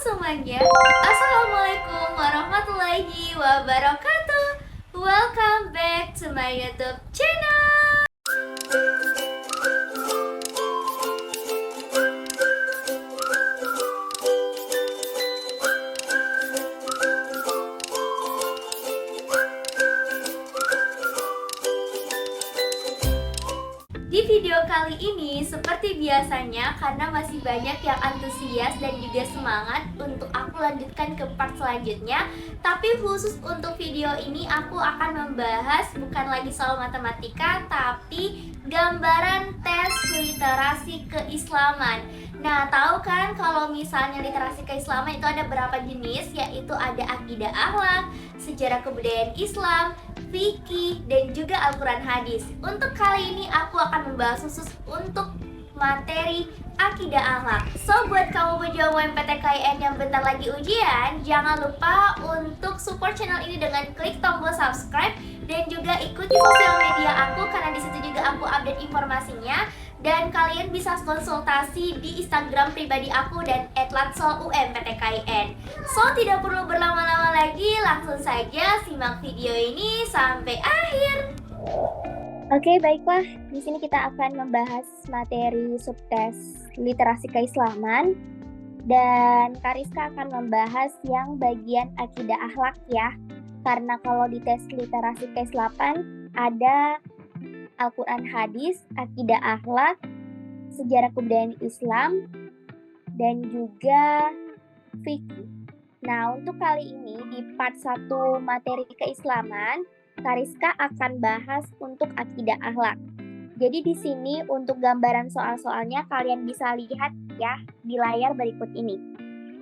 semuanya, Assalamualaikum warahmatullahi wabarakatuh. Welcome back to my YouTube channel. Di video kali ini, seperti biasanya, karena masih banyak yang antusias dan juga semangat untuk aku lanjutkan ke part selanjutnya. Tapi khusus untuk video ini, aku akan membahas bukan lagi soal matematika, tapi gambaran tes literasi keislaman. Nah, tahu kan kalau misalnya literasi keislaman itu ada berapa jenis, yaitu ada akidah akhlak, sejarah kebudayaan Islam, fikih, dan juga Al-Quran hadis. Untuk kali ini aku akan membahas khusus untuk materi akidah akhlak. So, buat kamu pejuang UMPTKIN yang bentar lagi ujian, jangan lupa untuk support channel ini dengan klik tombol subscribe dan juga ikuti sosial media aku karena disitu juga aku update informasinya. Dan kalian bisa konsultasi di Instagram pribadi aku dan @latsolUMPTKIN. So, tidak perlu berlama-lama lagi, langsung saja simak video ini sampai akhir. Oke, baiklah. Di sini kita akan membahas materi subtes literasi keislaman dan Kariska akan membahas yang bagian akidah akhlak ya. Karena kalau di tes literasi keislaman ada Al-Quran hadis, akidah akhlak, sejarah kebudayaan Islam, dan juga fikih. Nah, untuk kali ini di part 1 materi keislaman, Kariska akan bahas untuk akidah akhlak. Jadi di sini untuk gambaran soal-soalnya kalian bisa lihat ya di layar berikut ini.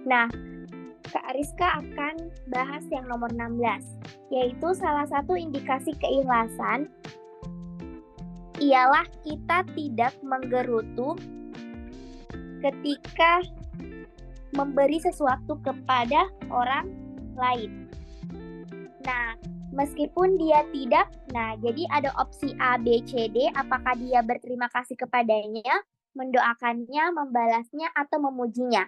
Nah, Kariska akan bahas yang nomor 16, yaitu salah satu indikasi keikhlasan ialah kita tidak menggerutu ketika memberi sesuatu kepada orang lain. Nah, meskipun dia tidak, jadi ada opsi A, B, C, D, apakah dia berterima kasih kepadanya, mendoakannya, membalasnya, atau memujinya.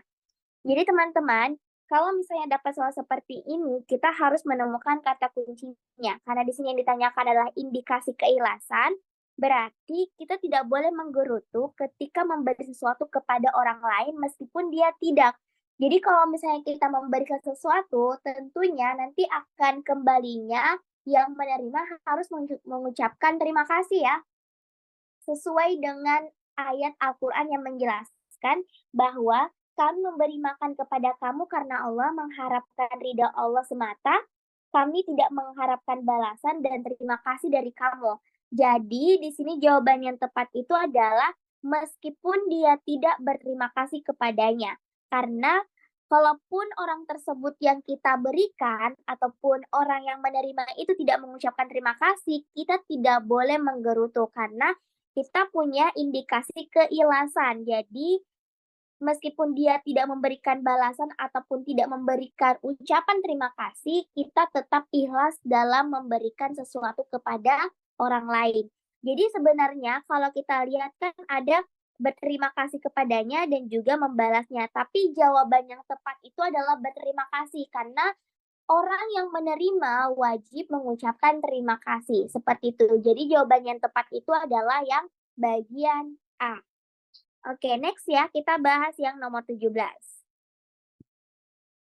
Jadi teman-teman, kalau misalnya dapat soal seperti ini, kita harus menemukan kata kuncinya. Karena di sini yang ditanyakan adalah indikasi keikhlasan, berarti kita tidak boleh menggerutu ketika memberi sesuatu kepada orang lain meskipun dia tidak. Jadi kalau misalnya kita memberikan sesuatu, tentunya nanti akan kembalinya yang menerima harus mengucapkan terima kasih ya. Sesuai dengan ayat Al-Quran yang menjelaskan bahwa kami memberi makan kepada kamu karena Allah mengharapkan ridha Allah semata. Kami tidak mengharapkan balasan dan terima kasih dari kamu. Jadi di sini jawaban yang tepat itu adalah meskipun dia tidak berterima kasih kepadanya. Karena kalaupun orang tersebut yang kita berikan ataupun orang yang menerima itu tidak mengucapkan terima kasih, kita tidak boleh menggerutu karena kita punya indikasi keikhlasan. Jadi meskipun dia tidak memberikan balasan ataupun tidak memberikan ucapan terima kasih, kita tetap ikhlas dalam memberikan sesuatu kepada orang lain. Jadi sebenarnya kalau kita lihat kan ada berterima kasih kepadanya dan juga membalasnya. Tapi jawaban yang tepat itu adalah berterima kasih karena orang yang menerima wajib mengucapkan terima kasih. Seperti itu. Jadi jawaban yang tepat itu adalah yang bagian A. Oke, next ya, kita bahas yang nomor 17.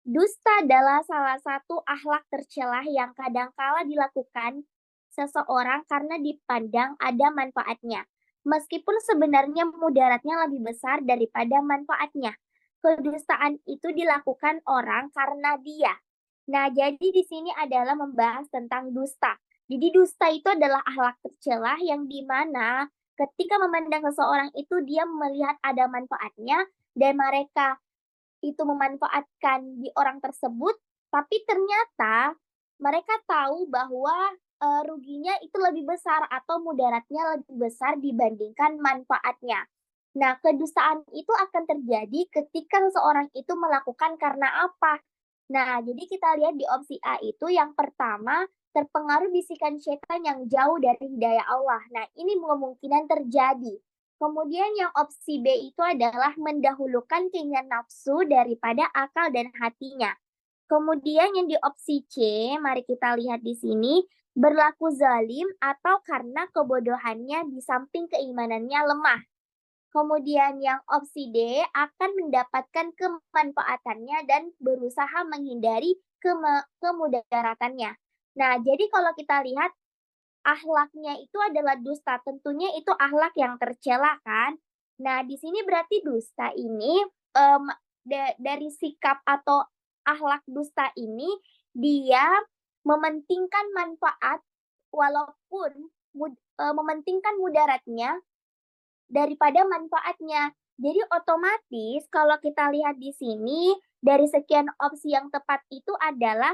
Dusta adalah salah satu akhlak tercela yang kadangkala dilakukan seseorang karena dipandang ada manfaatnya. Meskipun sebenarnya mudaratnya lebih besar daripada manfaatnya. Kedustaan itu dilakukan orang karena dia. Nah, jadi di sini adalah membahas tentang dusta. Jadi dusta itu adalah akhlak tercela yang dimana ketika memandang seseorang itu dia melihat ada manfaatnya dan mereka itu memanfaatkan di orang tersebut, tapi ternyata mereka tahu bahwa ruginya itu lebih besar atau mudaratnya lebih besar dibandingkan manfaatnya. Nah, kedustaan itu akan terjadi ketika seseorang itu melakukan karena apa? Nah, jadi kita lihat di opsi A itu yang pertama, terpengaruh bisikan setan yang jauh dari hidayah Allah. Nah, ini kemungkinan terjadi. Kemudian yang opsi B itu adalah mendahulukan keinginan nafsu daripada akal dan hatinya. Kemudian yang di opsi C, mari kita lihat di sini, berlaku zalim atau karena kebodohannya di samping keimanannya lemah. Kemudian yang opsi D akan mendapatkan kemanfaatannya dan berusaha menghindari kemudaratannya. Nah, jadi kalau kita lihat akhlaknya itu adalah dusta, tentunya itu akhlak yang tercela kan. Nah, di sini berarti dusta ini dari sikap atau akhlak dusta ini dia mementingkan manfaat walaupun mementingkan mudaratnya daripada manfaatnya. Jadi otomatis kalau kita lihat di sini dari sekian opsi yang tepat itu adalah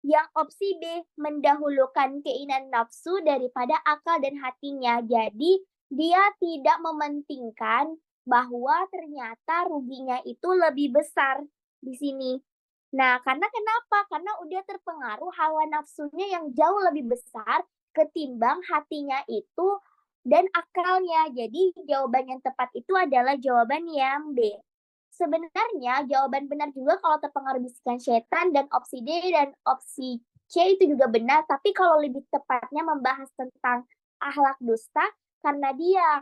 yang opsi B, mendahulukan keinginan nafsu daripada akal dan hatinya. Jadi dia tidak mementingkan bahwa ternyata ruginya itu lebih besar di sini. Nah, karena kenapa? Karena udah terpengaruh hawa nafsunya yang jauh lebih besar ketimbang hatinya itu dan akalnya. Jadi jawaban yang tepat itu adalah jawaban yang B. Sebenarnya jawaban benar juga kalau terpengaruh bisikan setan dan opsi D dan opsi C itu juga benar, tapi kalau lebih tepatnya membahas tentang akhlak dusta karena dia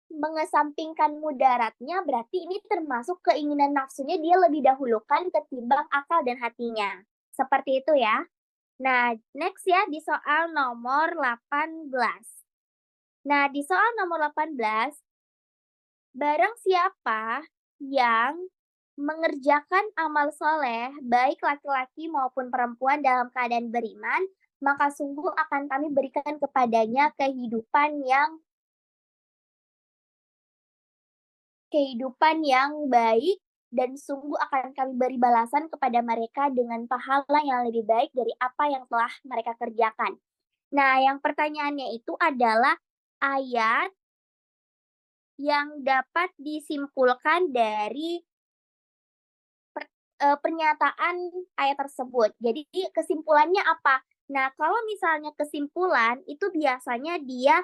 mengesampingkan mudaratnya, berarti ini termasuk keinginan nafsunya dia lebih dahulukan ketimbang akal dan hatinya. Seperti itu ya. Nah, next ya di soal nomor 18. Nah, di soal nomor 18, barang siapa yang mengerjakan amal soleh, baik laki-laki maupun perempuan dalam keadaan beriman, maka sungguh akan kami berikan kepadanya kehidupan yang baik dan sungguh akan kami beri balasan kepada mereka dengan pahala yang lebih baik dari apa yang telah mereka kerjakan. Nah, yang pertanyaannya itu adalah ayat yang dapat disimpulkan dari pernyataan ayat tersebut. Jadi kesimpulannya apa? Nah, kalau misalnya kesimpulan itu biasanya dia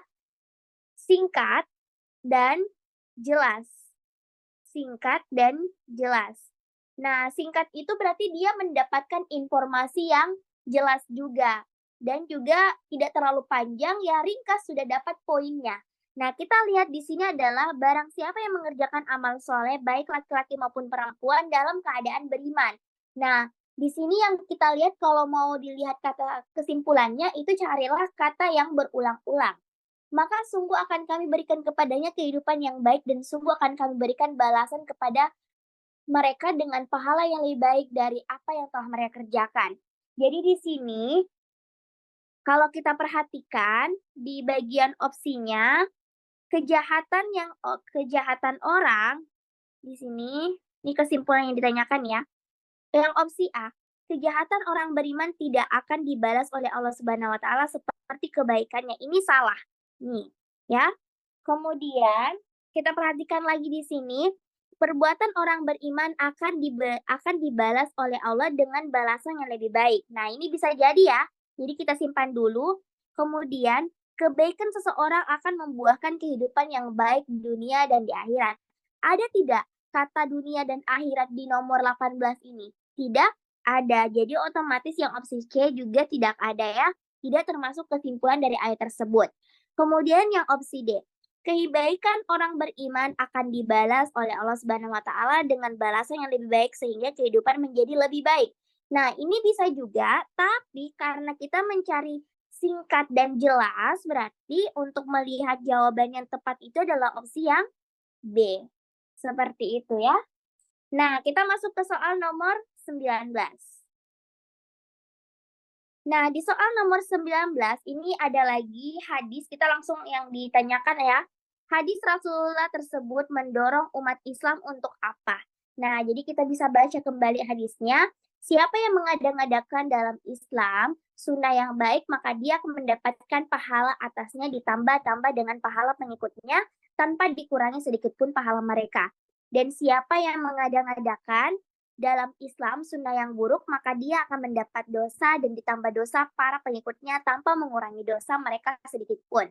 singkat dan jelas. Singkat dan jelas. Nah, singkat itu berarti dia mendapatkan informasi yang jelas juga. Dan juga tidak terlalu panjang, ya ringkas sudah dapat poinnya. Nah, kita lihat di sini adalah barang siapa yang mengerjakan amal soleh, baik laki-laki maupun perempuan dalam keadaan beriman. Nah, di sini yang kita lihat kalau mau dilihat kata kesimpulannya, itu carilah kata yang berulang-ulang. Maka sungguh akan kami berikan kepadanya kehidupan yang baik dan sungguh akan kami berikan balasan kepada mereka dengan pahala yang lebih baik dari apa yang telah mereka kerjakan. Jadi di sini, kalau kita perhatikan di bagian opsinya, kejahatan orang di sini, ini kesimpulan yang ditanyakan ya. Yang opsi A, kejahatan orang beriman tidak akan dibalas oleh Allah Subhanahu wa taala seperti kebaikannya. Ini salah. Nih, ya. Kemudian kita perhatikan lagi di sini, perbuatan orang beriman akan dibalas oleh Allah dengan balasan yang lebih baik. Nah, ini bisa jadi ya. Jadi kita simpan dulu. Kemudian kebaikan seseorang akan membuahkan kehidupan yang baik di dunia dan di akhirat. Ada tidak kata dunia dan akhirat di nomor 18 ini? Tidak ada. Jadi otomatis yang opsi C juga tidak ada ya. Tidak termasuk kesimpulan dari ayat tersebut. Kemudian yang opsi D. Kebaikan orang beriman akan dibalas oleh Allah Subhanahu wa taala dengan balasan yang lebih baik sehingga kehidupan menjadi lebih baik. Nah, ini bisa juga, tapi karena kita mencari singkat dan jelas, berarti untuk melihat jawaban yang tepat itu adalah opsi yang B. Seperti itu ya. Nah, kita masuk ke soal nomor 19. Nah, di soal nomor 19 ini ada lagi hadis, kita langsung yang ditanyakan ya. Hadis Rasulullah tersebut mendorong umat Islam untuk apa? Nah, jadi kita bisa baca kembali hadisnya. Siapa yang mengada-ngadakan dalam Islam sunnah yang baik, maka dia akan mendapatkan pahala atasnya ditambah-tambah dengan pahala pengikutnya tanpa dikurangi sedikit pun pahala mereka. Dan siapa yang mengada-ngadakan dalam Islam sunnah yang buruk, maka dia akan mendapat dosa dan ditambah dosa para pengikutnya tanpa mengurangi dosa mereka sedikit pun.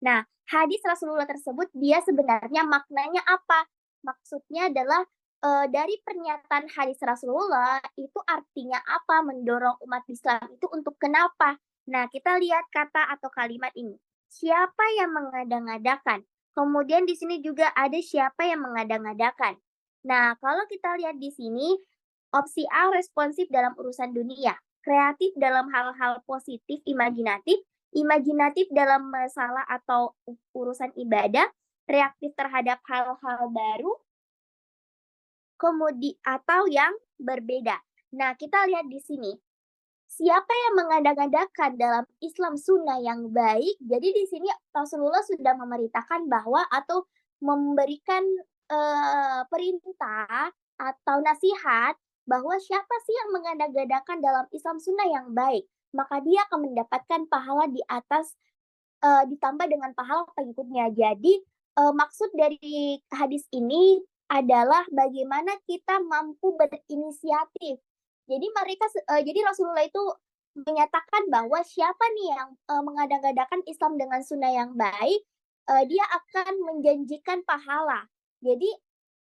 Nah, hadis Rasulullah tersebut dia sebenarnya maknanya apa? Maksudnya adalah dari pernyataan hadis Rasulullah itu artinya apa? Mendorong umat Islam itu untuk kenapa? Nah, kita lihat kata atau kalimat ini. Siapa yang mengada-ngadakan? Kemudian di sini juga ada siapa yang mengada-ngadakan. Nah, kalau kita lihat di sini, opsi A responsif dalam urusan dunia, kreatif dalam hal-hal positif, imajinatif dalam masalah atau urusan ibadah, reaktif terhadap hal-hal baru, atau yang berbeda. Nah, kita lihat di sini. Siapa yang mengada-ngadakan dalam Islam sunnah yang baik? Jadi di sini Rasulullah sudah memerintahkan bahwa atau memberikan perintah atau nasihat bahwa siapa sih yang mengada-ngadakan dalam Islam sunnah yang baik, maka dia akan mendapatkan pahala di atas ditambah dengan pahala pengikutnya. Jadi maksud dari hadis ini adalah bagaimana kita mampu berinisiatif. Jadi Rasulullah itu menyatakan bahwa siapa nih yang mengada-ngadakan Islam dengan sunnah yang baik, dia akan menjanjikan pahala. Jadi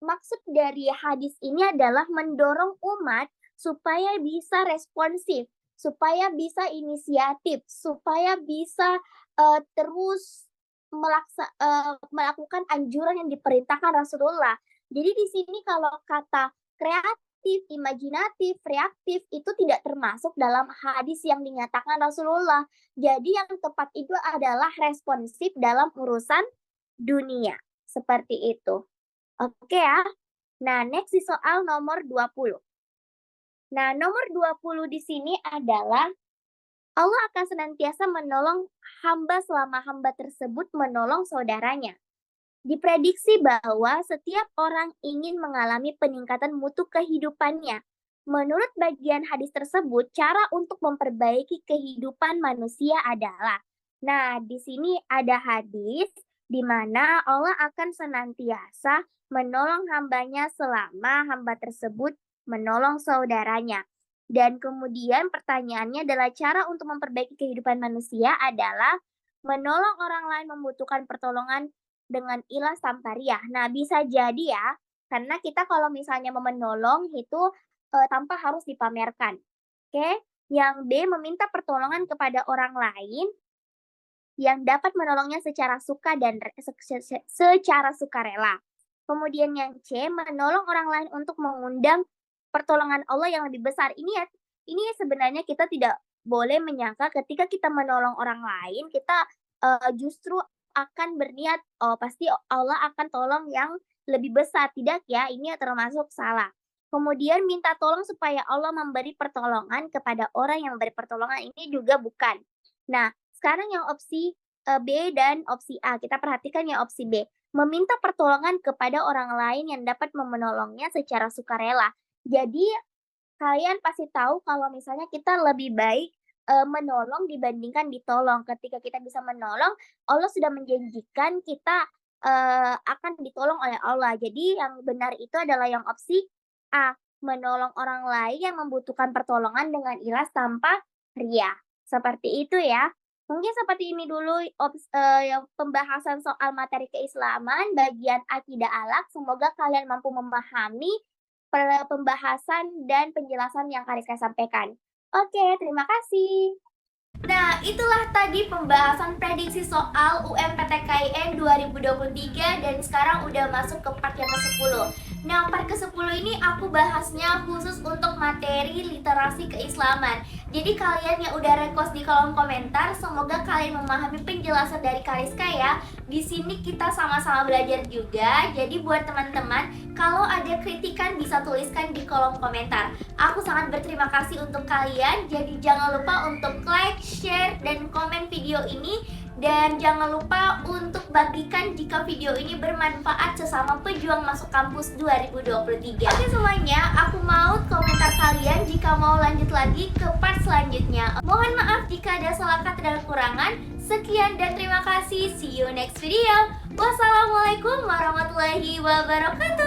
maksud dari hadis ini adalah mendorong umat supaya bisa responsif, supaya bisa inisiatif, supaya bisa terus melakukan anjuran yang diperintahkan Rasulullah. Jadi di sini kalau kata kreatif, imajinatif, reaktif itu tidak termasuk dalam hadis yang dinyatakan Rasulullah. Jadi yang tepat itu adalah responsif dalam urusan dunia. Seperti itu. Oke ya. Nah, next di soal nomor 20. Nah, nomor 20 di sini adalah Allah akan senantiasa menolong hamba selama hamba tersebut menolong saudaranya. Diprediksi bahwa setiap orang ingin mengalami peningkatan mutu kehidupannya. Menurut bagian hadis tersebut, cara untuk memperbaiki kehidupan manusia adalah. Nah, di sini ada hadis di mana Allah akan senantiasa menolong hambanya selama hamba tersebut menolong saudaranya. Dan kemudian pertanyaannya adalah cara untuk memperbaiki kehidupan manusia adalah menolong orang lain membutuhkan pertolongan dengan ikhlas tanpa riya. Nah, bisa jadi ya, karena kita kalau misalnya mau menolong itu tanpa harus dipamerkan. Oke? Yang B, meminta pertolongan kepada orang lain yang dapat menolongnya secara suka dan secara sukarela. Kemudian yang C, menolong orang lain untuk mengundang pertolongan Allah yang lebih besar. Ini sebenarnya kita tidak boleh menyangka ketika kita menolong orang lain, kita justru akan berniat, oh pasti Allah akan tolong yang lebih besar. Tidak ya, ini termasuk salah. Kemudian minta tolong supaya Allah memberi pertolongan kepada orang yang memberi pertolongan, ini juga bukan. Nah, sekarang yang opsi B dan opsi A, kita perhatikan yang opsi B. Meminta pertolongan kepada orang lain yang dapat menolongnya secara sukarela. Jadi, kalian pasti tahu kalau misalnya kita lebih baik menolong dibandingkan ditolong. Ketika kita bisa menolong, Allah sudah menjanjikan kita akan ditolong oleh Allah. Jadi yang benar itu adalah yang opsi A, menolong orang lain yang membutuhkan pertolongan dengan ikhlas tanpa riya. Seperti itu ya. Mungkin seperti ini dulu pembahasan soal materi keislaman bagian akidah alak. Semoga kalian mampu memahami pembahasan dan penjelasan yang Kariska sampaikan. Oke, terima kasih. Nah, itulah tadi pembahasan prediksi soal UMPTKIN 2023 dan sekarang udah masuk ke part yang ke-10. Nah, part ke-10 ini aku bahasnya khusus untuk materi literasi keislaman. Jadi kalian yang udah request di kolom komentar, semoga kalian memahami penjelasan dari Kariska ya. Di sini kita sama-sama belajar juga. Jadi buat teman-teman, kalau ada kritikan bisa tuliskan di kolom komentar. Aku sangat berterima kasih untuk kalian. Jadi jangan lupa untuk like, share, dan komen video ini. Dan jangan lupa untuk bagikan jika video ini bermanfaat sesama pejuang masuk kampus 2023. Oke semuanya, aku mau komentar kalian jika mau lanjut lagi ke part selanjutnya. Mohon maaf jika ada salah kata dan kekurangan. Sekian dan terima kasih. See you next video. Wassalamualaikum warahmatullahi wabarakatuh.